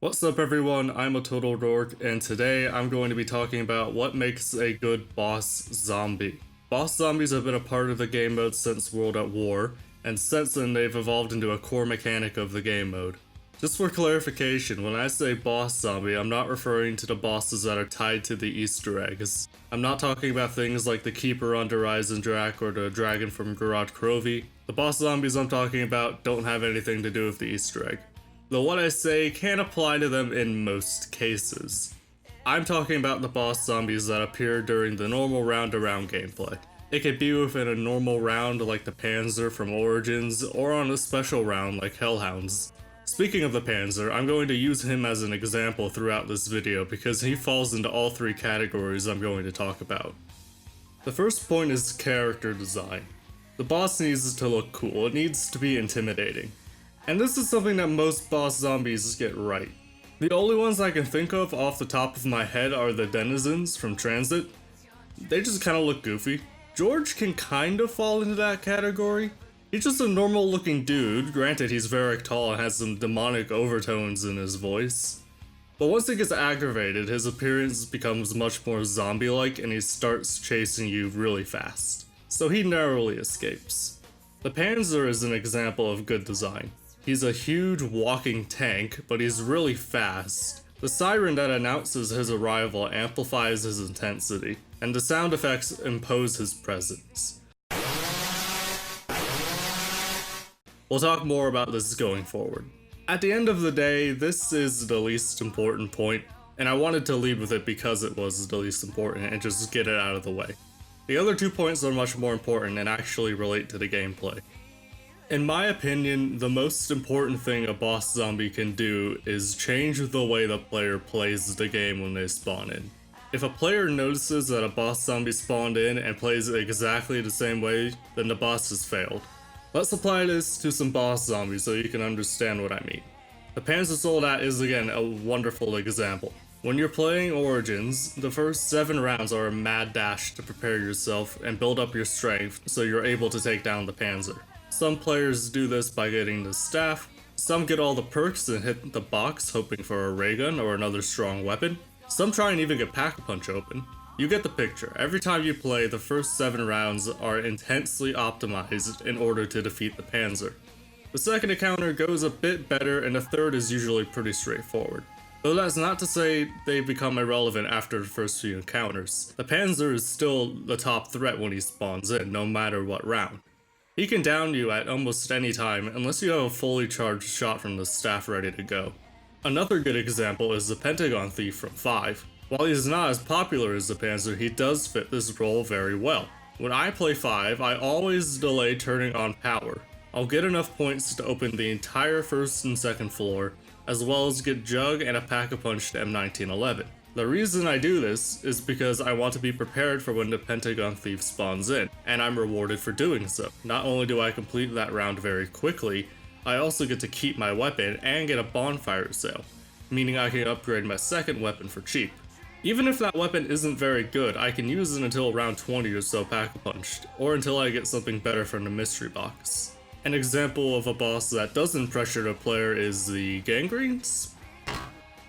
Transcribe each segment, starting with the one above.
What's up everyone, I'm a total dork, and today I'm going to be talking about what makes a good boss zombie. Boss zombies have been a part of the game mode since World at War, and since then they've evolved into a core mechanic of the game mode. Just for clarification, when I say boss zombie, I'm not referring to the bosses that are tied to the Easter eggs. I'm not talking about things like the Keeper on Horizon Drac or the Dragon from Garage Krovi. The boss zombies I'm talking about don't have anything to do with the Easter egg, though what I say can apply to them in most cases. I'm talking about the boss zombies that appear during the normal round-to-round gameplay. It could be within a normal round like the Panzer from Origins, or on a special round like Hellhounds. Speaking of the Panzer, I'm going to use him as an example throughout this video because he falls into all three categories I'm going to talk about. The first point is character design. The boss needs to look cool, it needs to be intimidating. And this is something that most boss zombies get right. The only ones I can think of off the top of my head are the denizens from Transit. They just kinda look goofy. George can kinda fall into that category. He's just a normal looking dude, granted he's very tall and has some demonic overtones in his voice. But once he gets aggravated, his appearance becomes much more zombie-like and he starts chasing you really fast. So he narrowly escapes. The Panzer is an example of good design. He's a huge walking tank, but he's really fast. The siren that announces his arrival amplifies his intensity, and the sound effects impose his presence. We'll talk more about this going forward. At the end of the day, this is the least important point, and I wanted to lead with it because it was the least important and just get it out of the way. The other 2 points are much more important and actually relate to the gameplay. In my opinion, the most important thing a boss zombie can do is change the way the player plays the game when they spawn in. If a player notices that a boss zombie spawned in and plays exactly the same way, then the boss has failed. Let's apply this to some boss zombies so you can understand what I mean. The Panzer Soldat is again a wonderful example. When you're playing Origins, the first 7 rounds are a mad dash to prepare yourself and build up your strength so you're able to take down the Panzer. Some players do this by getting the staff, some get all the perks and hit the box hoping for a ray gun or another strong weapon, some try and even get Pack-a-Punch open. You get the picture. Every time you play, the first 7 rounds are intensely optimized in order to defeat the Panzer. The second encounter goes a bit better and the third is usually pretty straightforward. Though that's not to say they become irrelevant after the first few encounters. The Panzer is still the top threat when he spawns in, no matter what round. He can down you at almost any time unless you have a fully charged shot from the staff ready to go. Another good example is the Pentagon Thief from 5. While he's not as popular as the Panzer, he does fit this role very well. When I play 5, I always delay turning on power. I'll get enough points to open the entire first and second floor, as well as get Jug and a Pack-a-Punch to M1911. The reason I do this is because I want to be prepared for when the Pentagon Thief spawns in, and I'm rewarded for doing so. Not only do I complete that round very quickly, I also get to keep my weapon and get a bonfire sale, meaning I can upgrade my second weapon for cheap. Even if that weapon isn't very good, I can use it until around 20 or so Pack-a-Punched, or until I get something better from the mystery box. An example of a boss that doesn't pressure the player is the Gangrenes?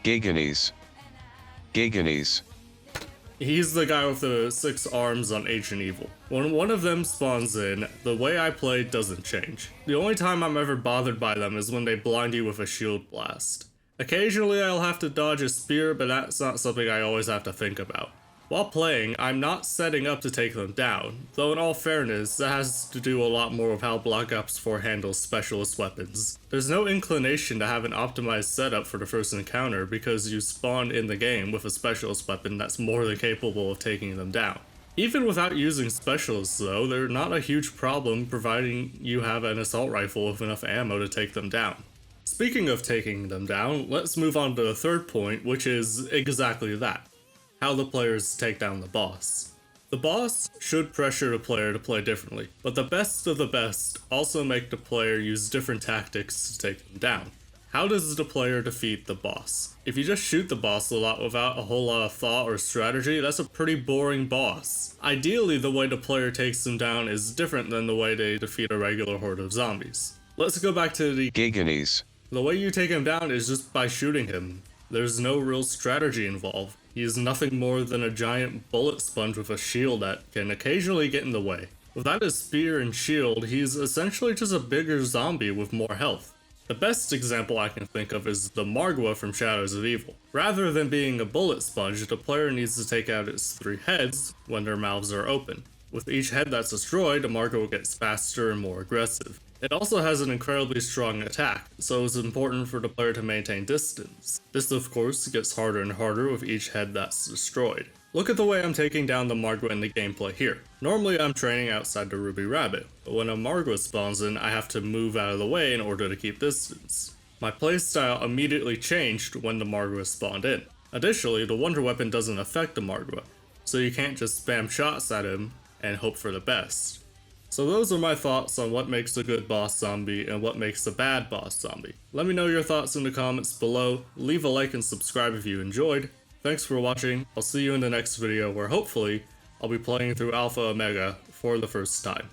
Giganese. He's the guy with the 6 arms on Ancient Evil. When one of them spawns in, the way I play doesn't change. The only time I'm ever bothered by them is when they blind you with a shield blast. Occasionally I'll have to dodge a spear, but that's not something I always have to think about. While playing, I'm not setting up to take them down, though in all fairness, that has to do a lot more with how Black Ops 4 handles specialist weapons. There's no inclination to have an optimized setup for the first encounter because you spawn in the game with a specialist weapon that's more than capable of taking them down. Even without using specialists though, they're not a huge problem providing you have an assault rifle with enough ammo to take them down. Speaking of taking them down, let's move on to the third point, which is exactly that. How the players take down the boss. The boss should pressure the player to play differently, but the best of the best also make the player use different tactics to take them down. How does the player defeat the boss? If you just shoot the boss a lot without a whole lot of thought or strategy, that's a pretty boring boss. Ideally, the way the player takes them down is different than the way they defeat a regular horde of zombies. Let's go back to the Giganese. The way you take him down is just by shooting him. There's no real strategy involved. He is nothing more than a giant bullet sponge with a shield that can occasionally get in the way. Without his spear and shield, he's essentially just a bigger zombie with more health. The best example I can think of is the Margwa from Shadows of Evil. Rather than being a bullet sponge, the player needs to take out its 3 heads when their mouths are open. With each head that's destroyed, the Margwa gets faster and more aggressive. It also has an incredibly strong attack, so it's important for the player to maintain distance. This of course gets harder and harder with each head that's destroyed. Look at the way I'm taking down the Margwa in the gameplay here. Normally I'm training outside the Ruby Rabbit, but when a Margwa spawns in, I have to move out of the way in order to keep distance. My playstyle immediately changed when the Margwa spawned in. Additionally, the Wonder Weapon doesn't affect the Margwa, so you can't just spam shots at him and hope for the best. So those are my thoughts on what makes a good boss zombie and what makes a bad boss zombie. Let me know your thoughts in the comments below, leave a like and subscribe if you enjoyed. Thanks for watching, I'll see you in the next video where hopefully I'll be playing through Alpha Omega for the first time.